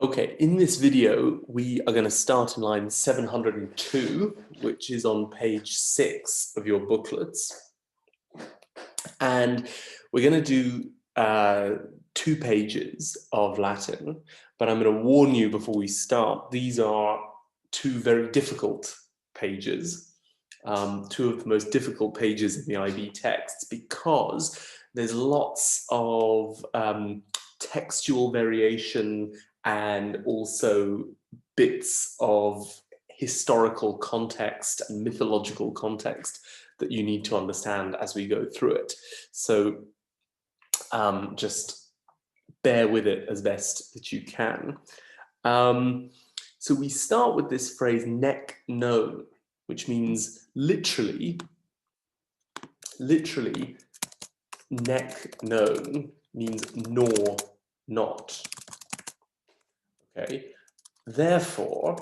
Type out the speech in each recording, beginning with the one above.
Okay, in this video, we are going to start in line 702, which is on page 6 of your booklets. And we're going to do 2 pages of Latin, but I'm going to warn you before we start, these are 2 very difficult pages, 2 of the most difficult pages in the IB texts, because there's lots of textual variation and also bits of historical context and mythological context that you need to understand as we go through it. So just bear with it as best that you can. So we start with this phrase nec non, which means literally nec non means nor not. Okay, therefore,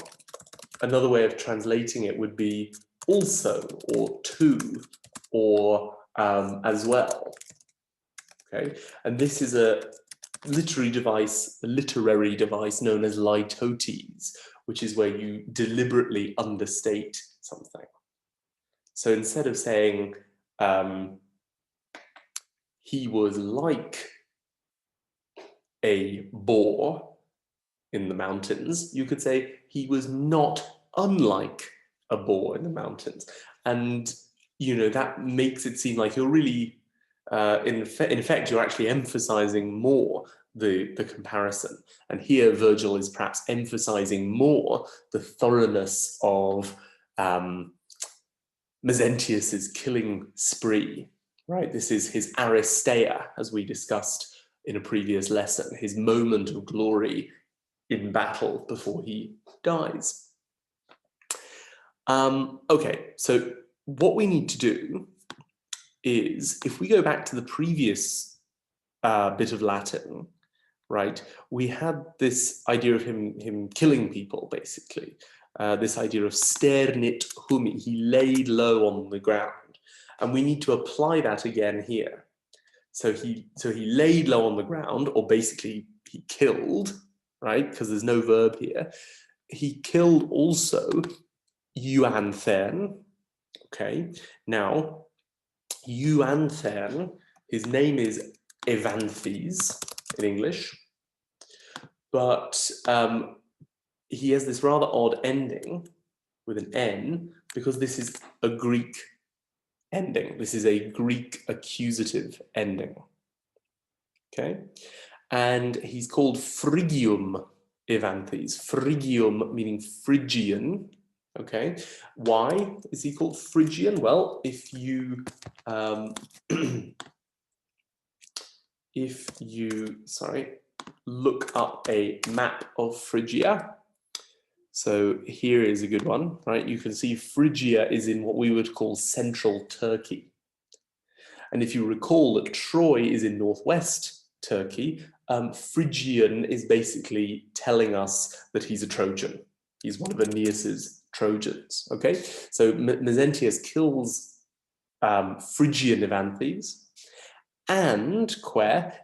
another way of translating it would be also, or to, or as well. Okay, and this is a literary device known as litotes, which is where you deliberately understate something. So instead of saying he was like a boar in the mountains, you could say he was not unlike a boar in the mountains. And, you know, that makes it seem like you're really, in effect, you're actually emphasizing more the comparison. And here Vergil is perhaps emphasizing more the thoroughness of Mezentius's killing spree, right? This is his aristeia, as we discussed in a previous lesson, his moment of glory in battle before he dies. Okay, so what we need to do is, if we go back to the previous bit of Latin, right, we had this idea of him killing people, basically. This idea of sternit humi, he laid low on the ground. And we need to apply that again here. So he laid low on the ground, or basically he killed, right? Because there's no verb here. He killed also euanthern. Okay, now euanthern, his name is Evanthes in English, but he has this rather odd ending with an N because this is a Greek ending. This is a Greek accusative ending. Okay, and he's called Phrygium Evanthes. Phrygium meaning Phrygian. Okay, why is he called Phrygian? Well, if you look up a map of Phrygia. So here is a good one, right? You can see Phrygia is in what we would call central Turkey. And if you recall that Troy is in northwest Turkey, Phrygian is basically telling us that he's a Trojan. He's one of Aeneas's Trojans, okay? So Mezentius kills Phrygian Evanthes, and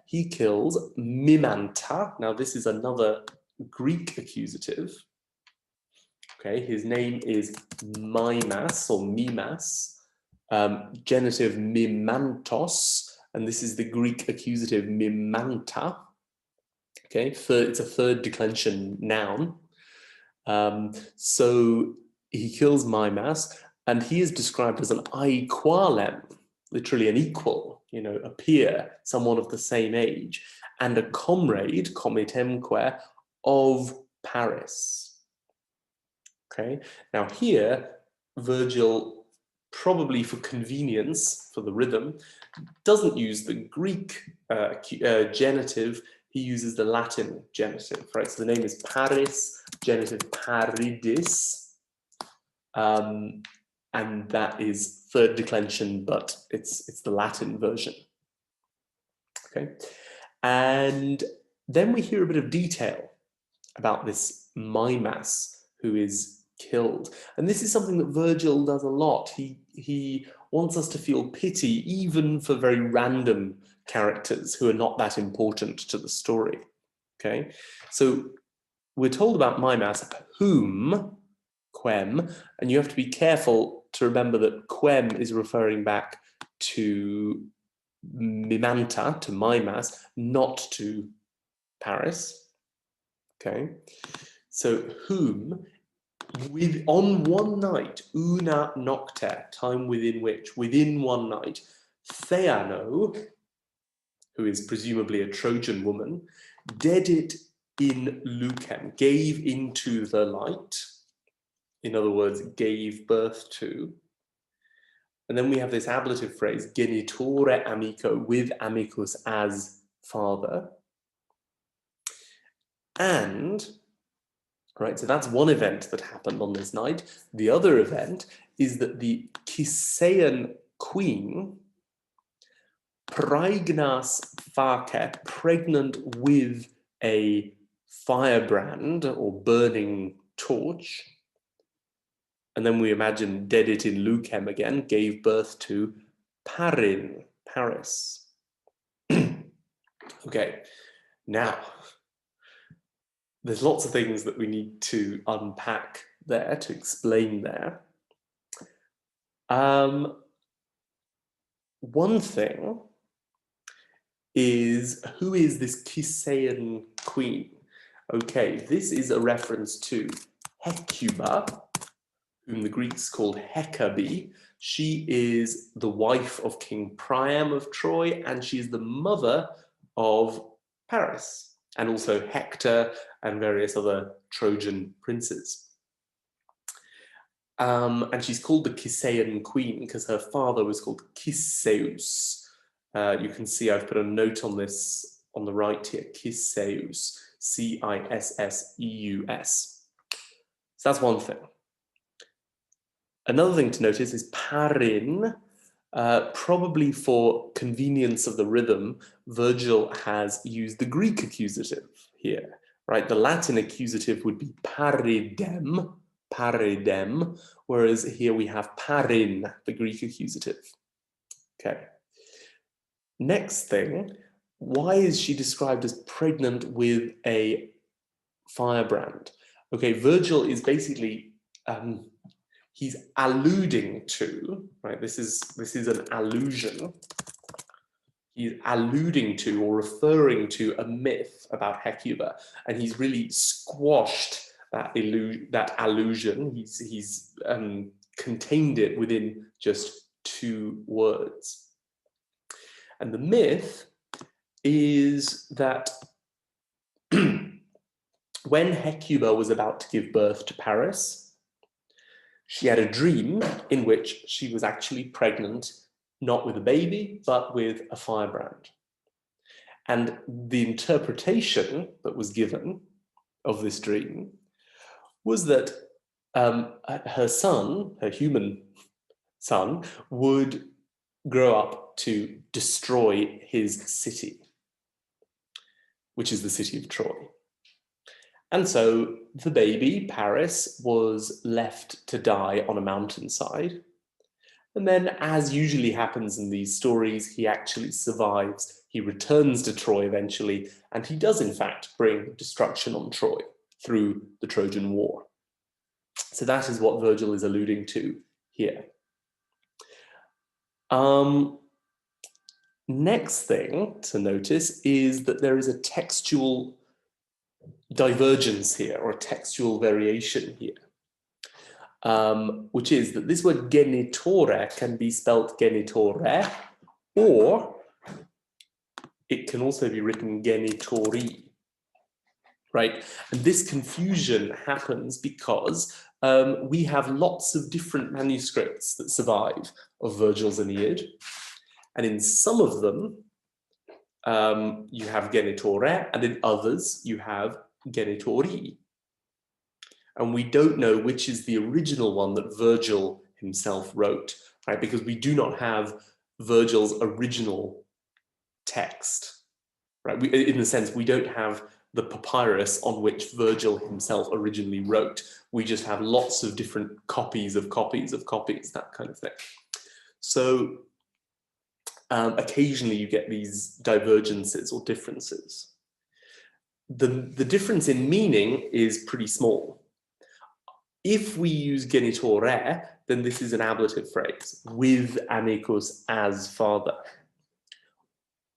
he kills Mimanta. Now this is another Greek accusative. Okay, his name is Mimas or Mimas, genitive Mimantos, and this is the Greek accusative Mimanta. Okay, it's a third declension noun. So he kills Mimas, and he is described as an aequalem, literally an equal, you know, a peer, someone of the same age, and a comrade, comitemque, of Paris. Okay, now here, Vergil, probably for convenience, for the rhythm, doesn't use the Greek genitive, he uses the Latin genitive, right? So the name is Paris, genitive paridis, and that is third declension, but it's the Latin version. Okay, and then we hear a bit of detail about this Mimas who is killed, and this is something that Vergil does a lot. He wants us to feel pity even for very random characters who are not that important to the story. Okay, so we're told about Mimas, whom, quem, and you have to be careful to remember that quem is referring back to Mimanta, to Mimas, not to Paris. Okay, so whom, on one night, una nocte, time within which, within one night, Theano, who is presumably a Trojan woman, dedit in lucem, gave into the light, in other words, gave birth to. And then we have this ablative phrase, genitore amico, with amicus as father. And, right, so that's one event that happened on this night. The other event is that the Kisaean queen, praegnas face, pregnant with a firebrand or burning torch, and then we imagine dedit in lucem again, gave birth to Parin, Paris. Okay, now, there's lots of things that we need to unpack there, to explain there. One thing is, who is this Kisaean queen? Okay, this is a reference to Hecuba, whom the Greeks called Hecabe. She is the wife of King Priam of Troy, and she is the mother of Paris, and also Hector and various other Trojan princes. And she's called the Kisaean queen because her father was called Cisseus. You can see I've put a note on this on the right here, Cisseus, Cisseus. So that's one thing. Another thing to notice is Parin, probably for convenience of the rhythm, Vergil has used the Greek accusative here, right? The Latin accusative would be paridem, paridem, whereas here we have parin, the Greek accusative. Okay. Next thing, why is she described as pregnant with a firebrand? Okay, Vergil is basically, he's alluding to, right? This is an allusion. He's alluding to or referring to a myth about Hecuba, and he's really squashed that allusion. He's contained it within just 2 words. And the myth is that when Hecuba was about to give birth to Paris, she had a dream in which she was actually pregnant, not with a baby, but with a firebrand. And the interpretation that was given of this dream was that her son, her human son, would grow up to destroy his city, which is the city of Troy. And so the baby, Paris, was left to die on a mountainside. And then, as usually happens in these stories, he actually survives. He returns to Troy eventually, and he does in fact bring destruction on Troy through the Trojan War. So that is what Vergil is alluding to here. Next thing to notice is that there is a textual divergence here, or a textual variation here, which is that this word genitore can be spelt genitore, or it can also be written genitori, right? And this confusion happens because we have lots of different manuscripts that survive of Vergil's Aeneid, and in some of them you have genitore, and in others you have genitori. And we don't know which is the original one that Vergil himself wrote, right? Because we do not have Vergil's original text, right? In the sense, we don't have the papyrus on which Vergil himself originally wrote. We just have lots of different copies of copies of copies, that kind of thing. So occasionally you get these divergences or differences. the difference in meaning is pretty small. If we use genitore, then this is an ablative phrase, with amicus as father.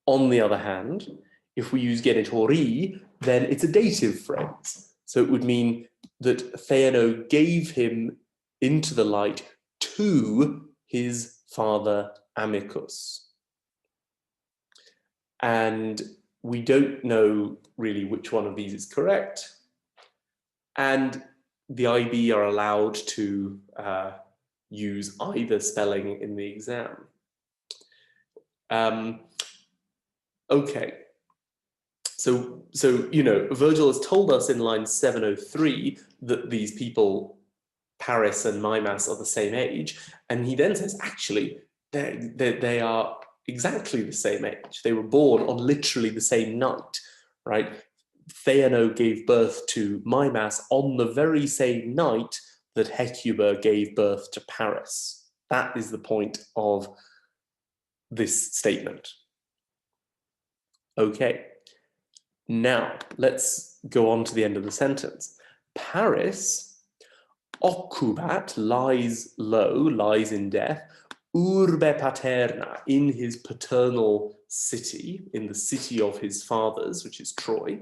On the other hand, if we use genitori, then it's a dative phrase. So it would mean that Theano gave him into the light to his father Amicus. And we don't know really which one of these is correct. And the IB are allowed to use either spelling in the exam. Okay. So, you know, Vergil has told us in line 703 that these people, Paris and Mimas, are the same age. And he then says, actually, they are exactly the same age. They were born on literally the same night, right? Theano gave birth to Mimas on the very same night that Hecuba gave birth to Paris. That is the point of this statement. Okay. Now, let's go on to the end of the sentence. Paris, occubat, lies low, lies in death, urbe paterna, in his paternal city, in the city of his fathers, which is Troy.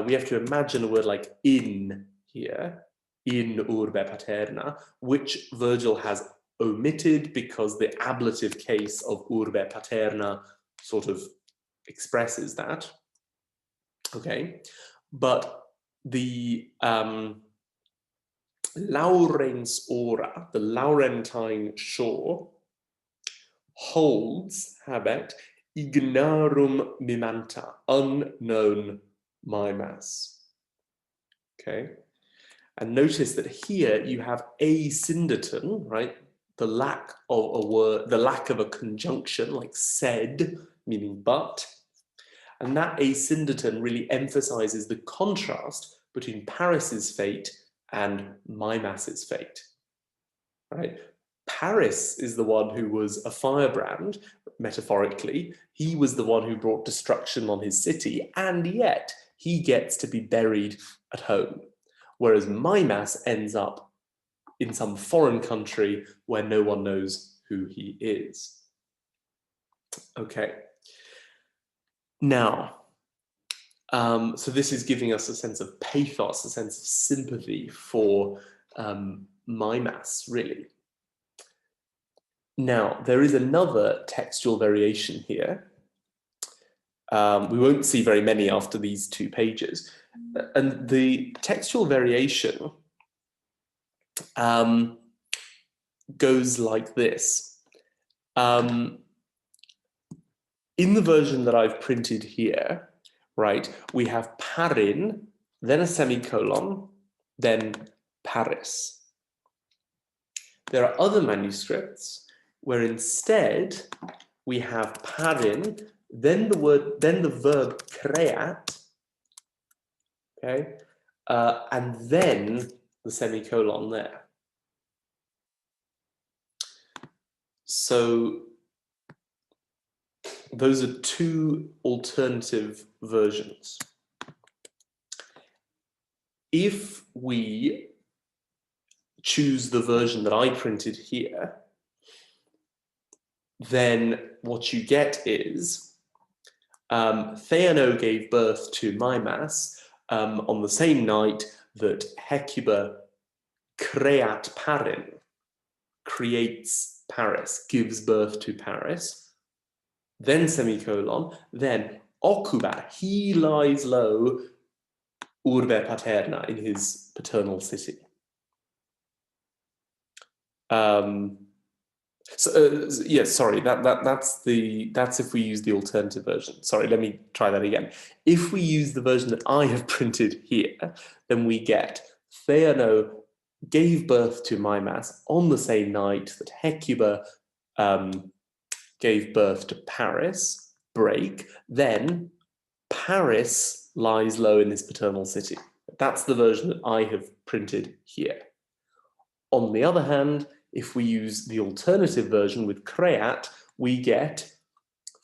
We have to imagine a word like in here, in urbe paterna, which Vergil has omitted because the ablative case of urbe paterna sort of expresses that. Okay, but the Laurens ora, the Laurentine shore, holds, habet, ignarum mimanta, unknown Mimas. Okay, and notice that here you have asyndeton, right? The lack of a word, the lack of a conjunction like said, meaning but. And that asyndeton really emphasizes the contrast between Paris's fate and Mimas's fate, right? Paris is the one who was a firebrand, metaphorically. He was the one who brought destruction on his city, and yet he gets to be buried at home, whereas Mimas ends up in some foreign country where no one knows who he is. Okay. Now, so this is giving us a sense of pathos, a sense of sympathy for Mimas, really. Now, there is another textual variation here. We won't see very many after these 2 pages. And the textual variation goes like this. In the version that I've printed here, right, we have parin, then a semicolon, then Paris. There are other manuscripts where instead we have parin, then the verb creat, okay, and then the semicolon there. So those are 2 alternative versions. If we choose the version that I printed here, then what you get is Theano gave birth to Mimas on the same night that Hecuba creat parin, creates Paris, gives birth to Paris. Then semicolon, then occubat, he lies low, urbe paterna, in his paternal city. Yes, sorry, that's if we use the alternative version. Sorry, let me try that again. If we use the version that I have printed here, then we get Theano gave birth to Mimas on the same night that Hecuba gave birth to Paris, break, then Paris lies low in his paternal city. That's the version that I have printed here. On the other hand, if we use the alternative version with creat, we get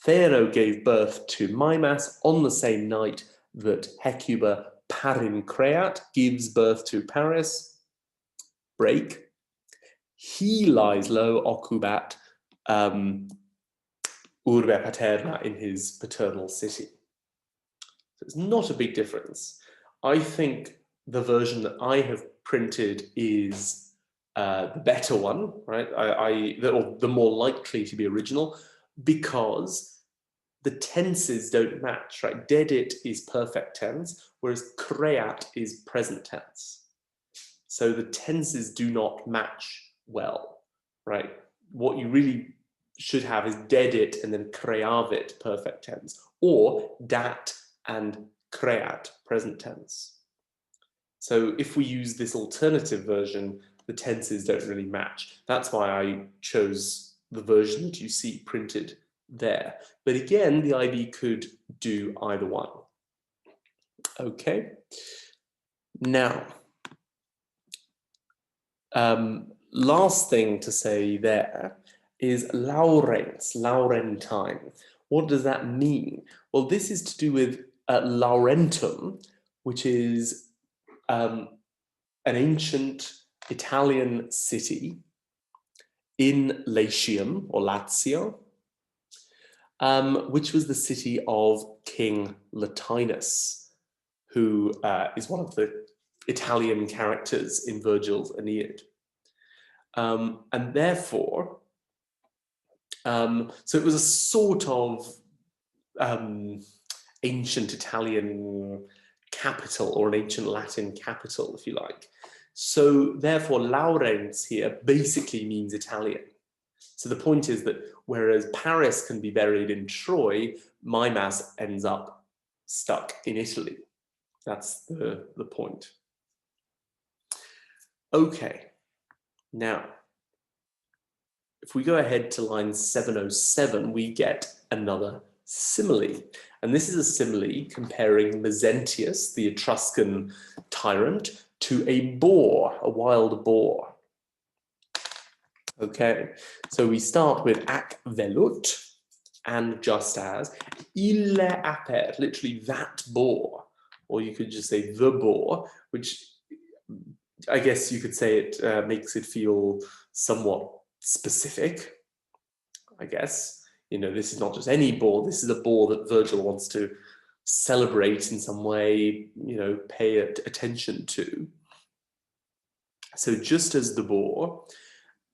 Theano gave birth to Mimas on the same night that Hecuba parincreat, gives birth to Paris, break. He lies low, occubat urbe paterna, in his paternal city. So it's not a big difference. I think the version that I have printed is the better one, right? Or the more likely to be original, because the tenses don't match, right? Dedit is perfect tense, whereas creat is present tense. So the tenses do not match well, right? What you really should have is dedit and then creavit, perfect tense, or dat and creat, present tense. So if we use this alternative version, the tenses don't really match. That's why I chose the version that you see printed there. But again, the IB could do either one. Okay. Now, last thing to say there is Laurens, Laurentine. What does that mean? Well, this is to do with Laurentum, which is an ancient Italian city in Latium, or Lazio, which was the city of King Latinus, who is one of the Italian characters in Vergil's Aeneid. And therefore, so it was a sort of ancient Italian capital, or an ancient Latin capital, if you like. So therefore, Laurens here basically means Italian. So the point is that whereas Paris can be buried in Troy, my mass ends up stuck in Italy. That's the point. Okay, now, if we go ahead to line 707, we get another simile. And this is a simile comparing Mezentius, the Etruscan tyrant, to a boar, a wild boar. Okay, so we start with ac velut, and just as, ille aper, literally that boar, or you could just say the boar, which I guess you could say it makes it feel somewhat specific, I guess. You know, this is not just any boar, this is a boar that Vergil wants to celebrate in some way, you know, pay attention to. So just as the boar,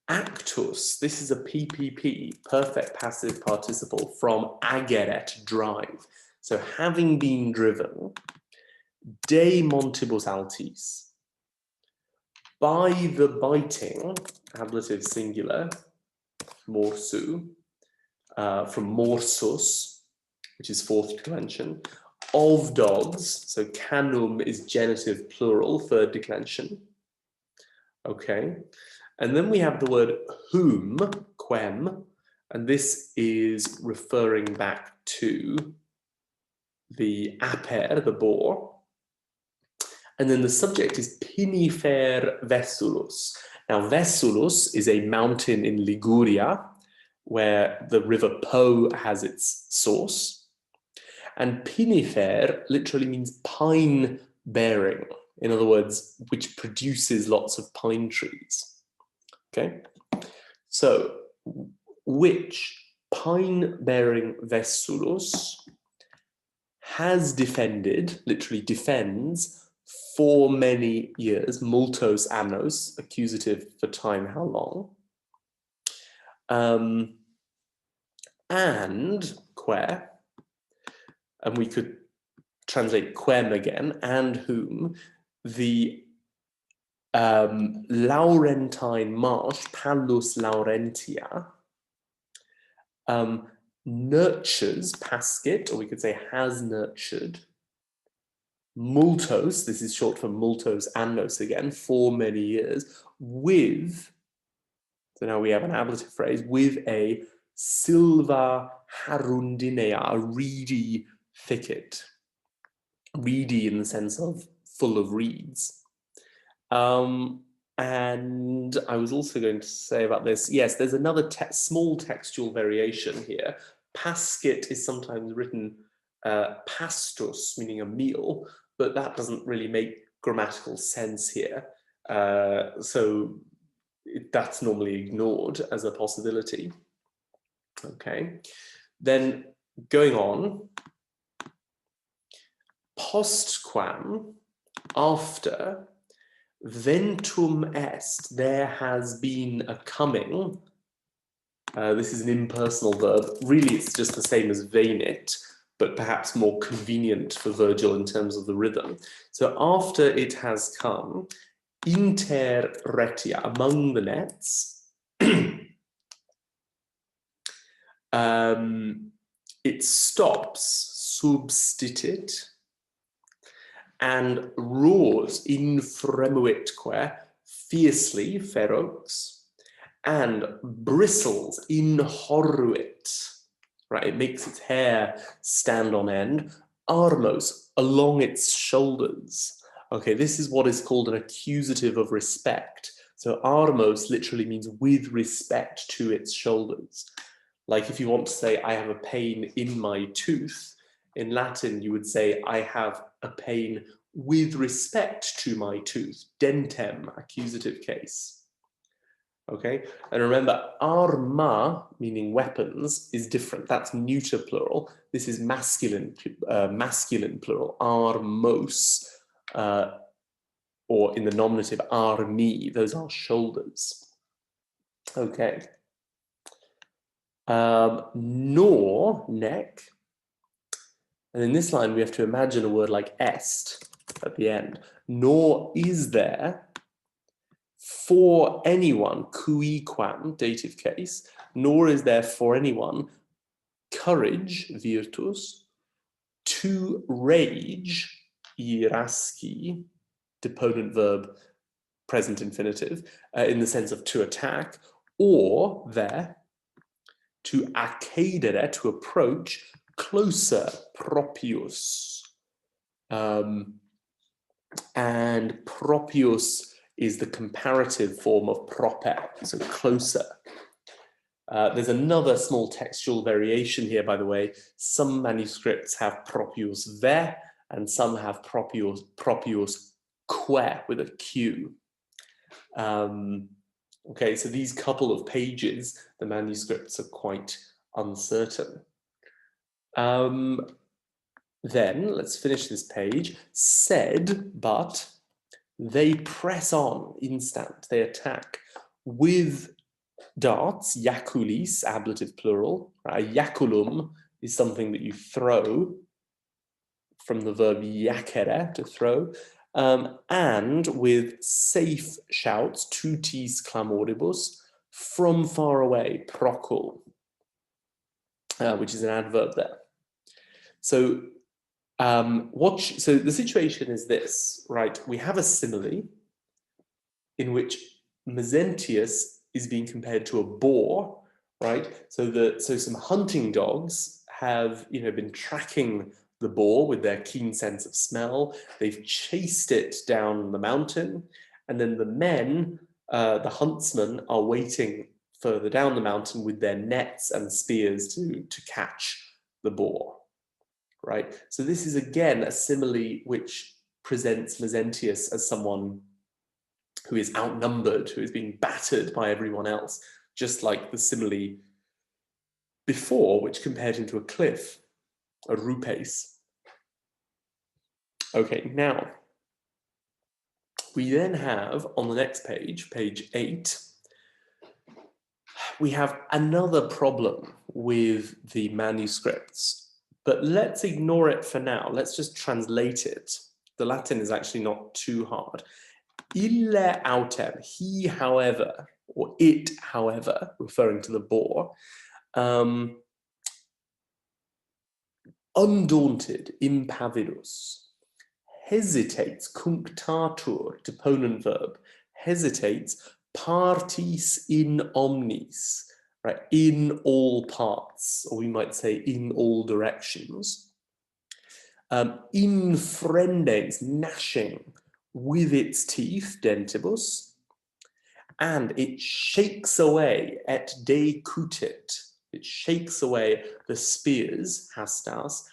actus, this is a PPP, perfect passive participle, from ageret, drive. So having been driven, de montibus altis, by the biting, ablative singular, morsu, from morsus, which is fourth declension, of dogs, so canum is genitive plural, third declension. Okay, and then we have the word whom, quem, and this is referring back to the aper, the boar. And then the subject is Pinifer Vesulus. Now, Vesulus is a mountain in Liguria, where the river Po has its source. And Pinifer literally means pine bearing. In other words, which produces lots of pine trees. Okay, so which pine-bearing Vesulus has defended, literally defends, for many years, multos annos, accusative for time, how long, and quer, and we could translate quem again, and whom, the Laurentine marsh, Palus Laurentia, nurtures, pascit, or we could say has nurtured, multos, this is short for multos annos again, for many years, with, so now we have an ablative phrase, with a silva harundinea, a reedy thicket. Reedy in the sense of full of reeds. And I was also going to say about this, yes, there's another small textual variation here. Pascit is sometimes written pastus, meaning a meal, but that doesn't really make grammatical sense here. So that's normally ignored as a possibility. Okay, then going on, postquam, after, ventum est, there has been a coming. This is an impersonal verb. Really, it's just the same as venit, but perhaps more convenient for Vergil in terms of the rhythm. So after it has come, inter retia, among the nets, it stops, substitit, and roars, infremuitque, fiercely, ferox, and bristles, inhorruit, right? It makes its hair stand on end, armos, along its shoulders. Okay, this is what is called an accusative of respect. So armos literally means with respect to its shoulders. Like if you want to say, I have a pain in my tooth, in Latin, you would say, I have a pain with respect to my tooth, dentem, accusative case. Okay, and remember, arma, meaning weapons, is different. That's neuter plural. This is masculine, masculine plural, armos, or in the nominative, armi, those are shoulders. Okay. Nor, neck. And in this line, we have to imagine a word like est at the end. Nor is there for anyone, cuiquam, dative case, nor is there for anyone courage, virtus, to rage, irasci, deponent verb, present infinitive, in the sense of to attack, or there, to accedere, to approach, closer, propius. And propius is the comparative form of proper, so closer. There's another small textual variation here, by the way. Some manuscripts have propius ver, and some have propius que with a Q. Okay, so these couple of pages, the manuscripts are quite uncertain. Then, let's finish this page. Said, but they press on instant, they attack with darts, jaculis, ablative plural. Right? Jaculum is something that you throw from the verb jacere, to throw, and with safe shouts, tutis clamoribus, from far away, procul, which is an adverb there. So, so the situation is this, right? We have a simile in which Mezentius is being compared to a boar, right? So some hunting dogs have, been tracking the boar with their keen sense of smell. They've chased it down the mountain, and then the men, the huntsmen, are waiting further down the mountain with their nets and spears to catch the boar, right? So this is again a simile which presents Mezentius as someone who is outnumbered, who is being battered by everyone else, just like the simile before, which compared him to a cliff, a rupes. Okay, now, we then have, on the next page, page 8, we have another problem with the manuscripts, but let's ignore it for now. Let's just translate it. The Latin is actually not too hard. Ille autem, he, however, or it, however, referring to the boar, undaunted, impavidus, hesitates, cunctatur, deponent verb, hesitates, partis in omnis, right, in all parts, or we might say in all directions. Infrendens, gnashing with its teeth, dentibus, and it shakes away, et decutit, it shakes away the spears, hastas,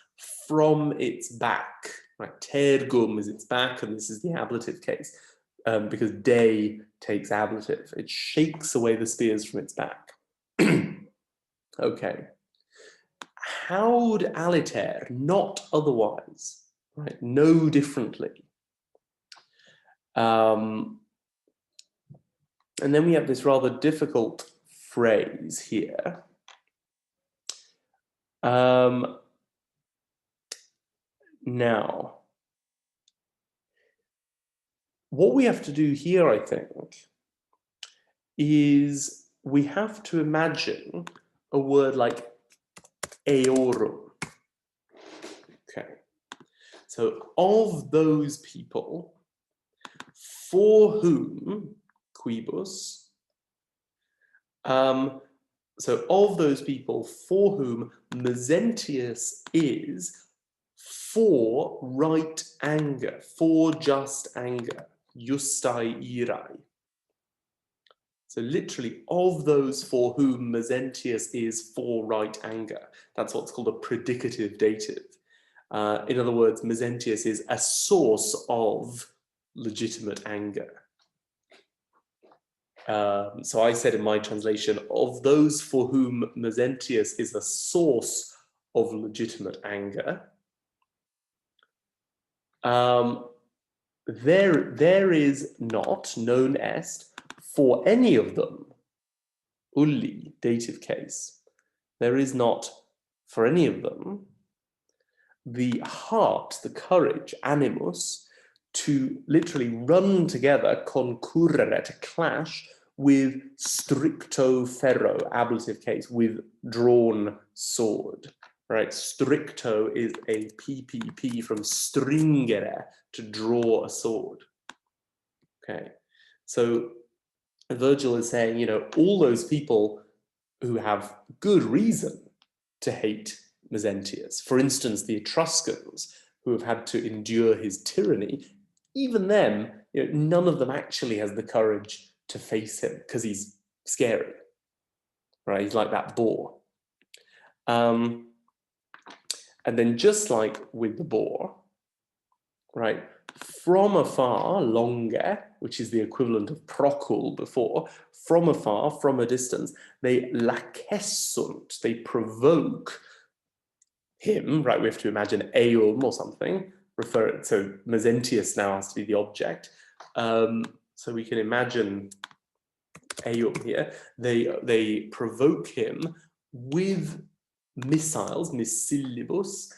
from its back, right? Tergum is its back, and this is the ablative case, because de takes ablative. It shakes away the spears from its back. Okay. Haud aliter, not otherwise, right? No differently. And then we have this rather difficult phrase here. Now, what we have to do here, I think, is we have to imagine a word like eorum. Okay. So of those people for whom, quibus, so of those people for whom Mezentius is for right anger, for just anger, justai irai. So literally, of those for whom Mezentius is for right anger. That's what's called a predicative dative. In other words, Mezentius is a source of legitimate anger. So I said in my translation, of those for whom Mezentius is a source of legitimate anger, there is not, non est, for any of them, ulli, dative case, there is not for any of them the heart, the courage, animus, to literally run together, concurrere, to clash with stricto ferro, ablative case, with drawn sword, right? Stricto is a PPP from stringere, to draw a sword. Okay, so Vergil is saying, you know, all those people who have good reason to hate Mezentius, for instance, the Etruscans, who have had to endure his tyranny, even them, you know, none of them actually has the courage to face him because he's scary, right? He's like that boar. And then just like with the boar, right, from afar, longe, which is the equivalent of procul before, from afar, from a distance, they lacessunt, they provoke him, right? We have to imagine eum or something, so Mezentius now has to be the object. So we can imagine eum here. They provoke him with missiles, missilibus,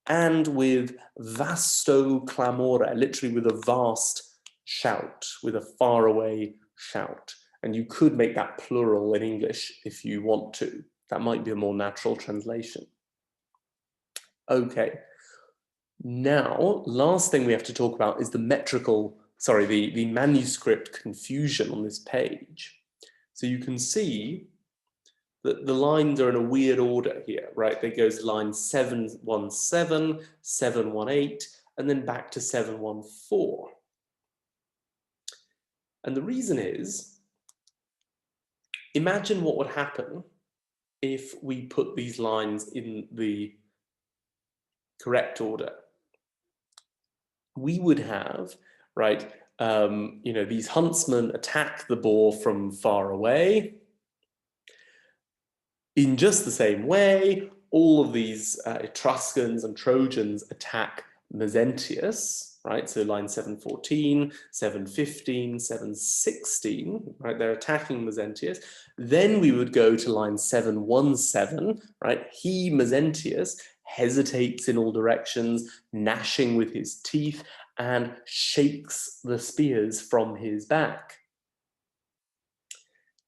and with vasto clamore, literally with a vast shout, with a faraway shout. And you could make that plural in English if you want to. That might be a more natural translation. Okay. Now, last thing we have to talk about is the the manuscript confusion on this page. So you can see that the lines are in a weird order here, right? It goes line 717, 718, and then back to 714. And the reason is, imagine what would happen if we put these lines in the correct order. We would have, right, you know, these huntsmen attack the boar from far away. In just the same way, all of these Etruscans and Trojans attack Mezentius, right? So line 714, 715, 716, right? They're attacking Mezentius. Then we would go to line 717, right? He, Mezentius, hesitates in all directions, gnashing with his teeth, and shakes the spears from his back.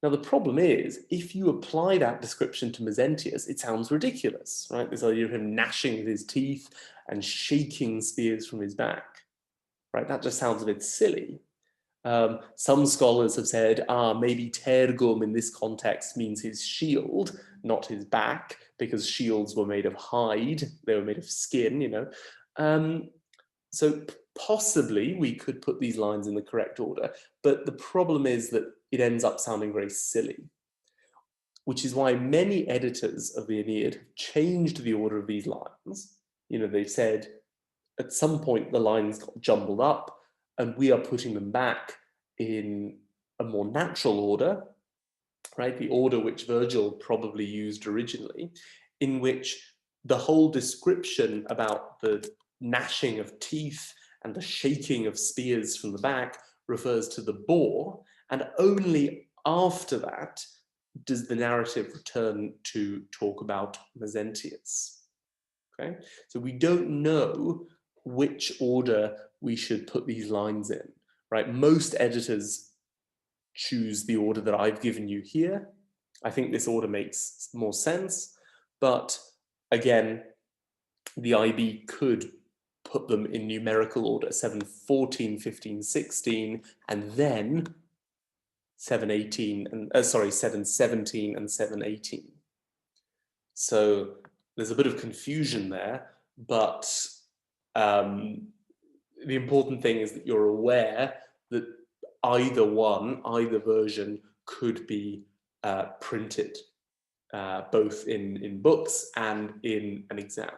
Now, the problem is, if you apply that description to Mezentius, it sounds ridiculous, right? This idea of him gnashing with his teeth and shaking spears from his back, right? That just sounds a bit silly. Some scholars have said, maybe tergum in this context means his shield, not his back, because shields were made of hide. They were made of skin, you know. So possibly we could put these lines in the correct order, but the problem is that it ends up sounding very silly, which is why many editors of the Aeneid have changed the order of these lines, They said at some point the lines got jumbled up, and we are putting them back in a more natural order, right? The order which Vergil probably used originally, in which the whole description about the gnashing of teeth and the shaking of spears from the back refers to the boar, and only after that does the narrative return to talk about Mezentius. Okay, so we don't know which order we should put these lines in, right? Most editors choose the order that I've given you here. I think this order makes more sense, but again, the IB could put them in numerical order: 714, 15, 16, and then 718 and 717 and 718. So there's a bit of confusion there, but the important thing is that you're aware that either version could be printed, both in books and in an exam.